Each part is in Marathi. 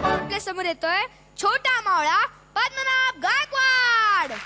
आपल्या समोर येतोय छोटा मावळा पद्मनाभ गायकवाड.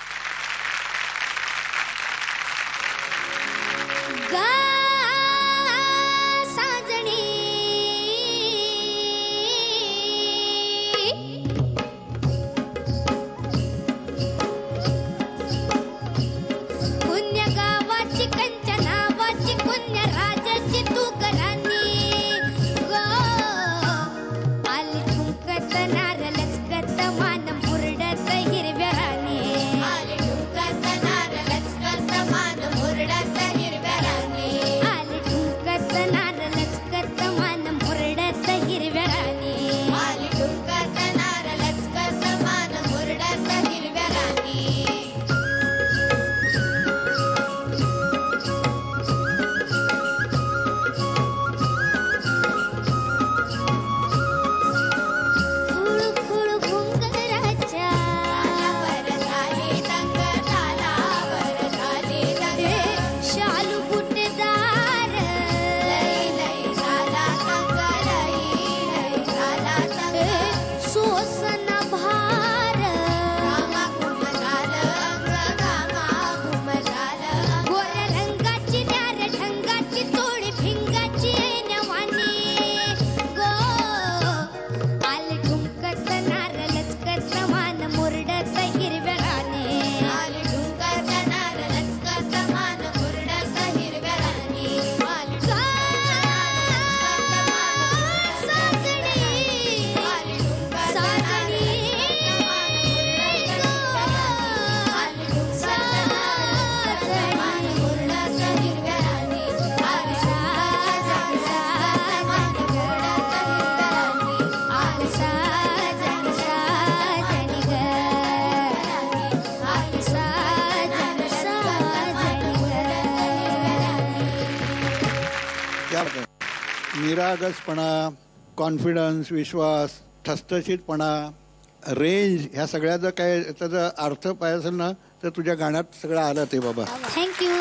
निरागसपणा, कॉन्फिडन्स, विश्वास, ठसठशीतपणा, रेंज, ह्या सगळ्याचा काय त्याचा अर्थ पाहिजे असेल ना तर तुझ्या गाण्यात सगळं आलं ते बाबा. थँक्यू.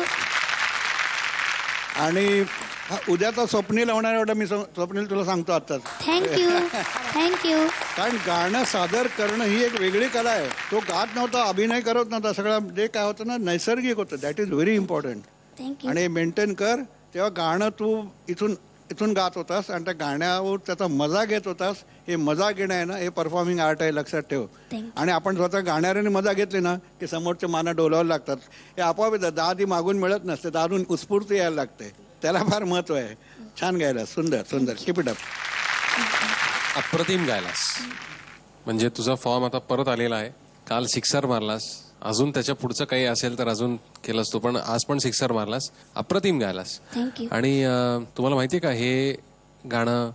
आणि उद्याचा स्वप्नील होणार एवढं मी स्वप्नील तुला सांगतो आत्ताच. थँक्यू. थँक्यू. कारण गाणं सादर करणं ही एक वेगळी कला आहे. तो गात नव्हता, अभिनय करत नव्हता, सगळं जे काय होतं ना नैसर्गिक होतं. That is very important. Thank you. आणि मेंटेन कर. तेव्हा गाणं तू इथून गात होतास आणि त्या गाण्यावर त्याचा मजा घेत होतास. हे मजा घेणं आहे ना हे परफॉर्मिंग आर्ट आहे, लक्षात ठेव. आणि आपण स्वतः गाण्याने मजा घेतली ना की समोरच्या माना डोलावं लागतात. हे आपोआप येतं. दादी मागून मिळत नसते, दादून उत्स्फूर्ती यायला लागते. त्याला फार महत्व आहे. छान गायला. सुंदर सुंदर. Keep it up. अप्रतिम गायलास. म्हणजे तुझा फॉर्म आता परत आलेला आहे. काल सिक्सर मारलास, अजून त्याच्या पुढचं काही असेल तर अजून केलंस तू, पण आज पण सिक्सर मारलास. अप्रतिम गायलास. थँक्यू. आणि तुम्हाला माहितीये का हे गाणं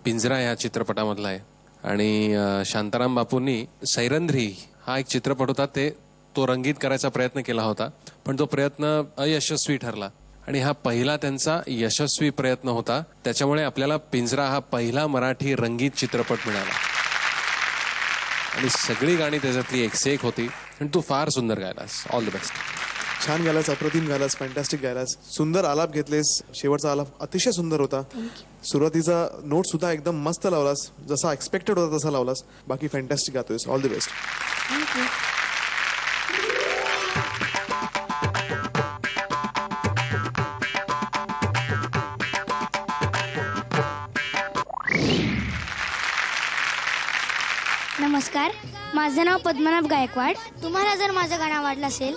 पिंजरा या चित्रपटामधलं आहे. आणि शांताराम बापूंनी सैरंध्री हा एक चित्रपट होता, तो रंगीत करायचा प्रयत्न केला होता, पण तो प्रयत्न अयशस्वी ठरला. आणि हा पहिला त्यांचा यशस्वी प्रयत्न होता. त्याच्यामुळे आपल्याला पिंजरा हा पहिला मराठी रंगीत चित्रपट मिळाला. आणि सगळी गाणी त्याच्यातली एक से एक होती. आणि तू फार सुंदर गायलास. All the best. छान गायलास, अप्रतिम गायलास, फॅन्टॅस्टिक गायलास. सुंदर आलाप घेतलेस. शेवटचा आलाप अतिशय सुंदर होता. सुरुवातीचा नोट सुद्धा एकदम मस्त लावलास, जसा एक्सपेक्टेड होता तसा लावलास. बाकी फॅन्टॅस्टिक गातोयस. All the best. थँक्यू. नमस्कार, माझं नाव पद्मनाभ गायकवाड. तुम्हाला जर माझं गाणं आवडलं असेल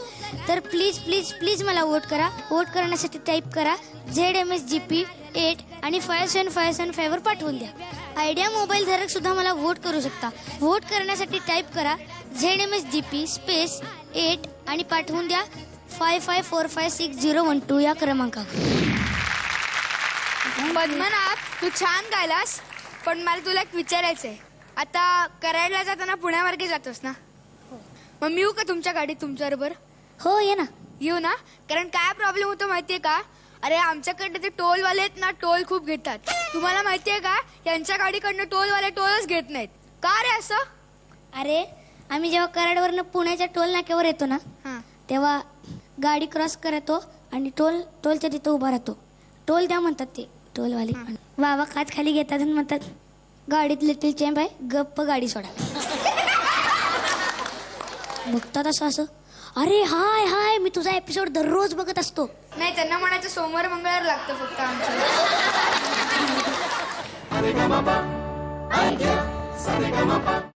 तर प्लीज प्लीज प्लीज मला वोट करा. वोट करण्यासाठी टाईप करा ZMSGP 8 आणि 5757 वर पाठवून द्या. आयडिया मोबाईल धारक सुद्धा मला वोट करू शकता. वोट करण्यासाठी टाईप करा ZMSGP स्पेस 8 आणि पाठवून द्या 55456012 या क्रमांकावर. पद्मनाभ, तू छान गायलास, पण मला तुला एक विचारायचंय. आता कराडला जाताना पुण्यामार्गे जातोस ना? मग मी येऊ का तुमच्या गाडीत तुमच्याबरोबर? हो, ये ना. येऊ ना? कारण काय प्रॉब्लेम होतो माहितीये का? अरे आमच्याकडे ते टोलवाले आहेत ना, टोल खूप घेतात. तुम्हाला माहितीये का यांच्या गाडीकडनं टोलवाले टोलच घेत नाहीत. का रे असं? अरे आम्ही जेव्हा कराडवरनं पुण्याच्या टोल नाक्यावर येतो ना तेव्हा गाडी क्रॉस करतो आणि टोलच्या तिथं उभा राहतो. टोल द्या म्हणतात ते. टोलवाले बाबा काच खाली घेतात आणि म्हणतात गाडीत लिटिल चॅम्प आहे गप्प गाडी सोडा. बघतात असं अरे हाय हाय मी तुझा एपिसोड दररोज बघत असतो. नाही त्यांना म्हणायचं सोमवार मंगळवार लागतं फक्त आमचं.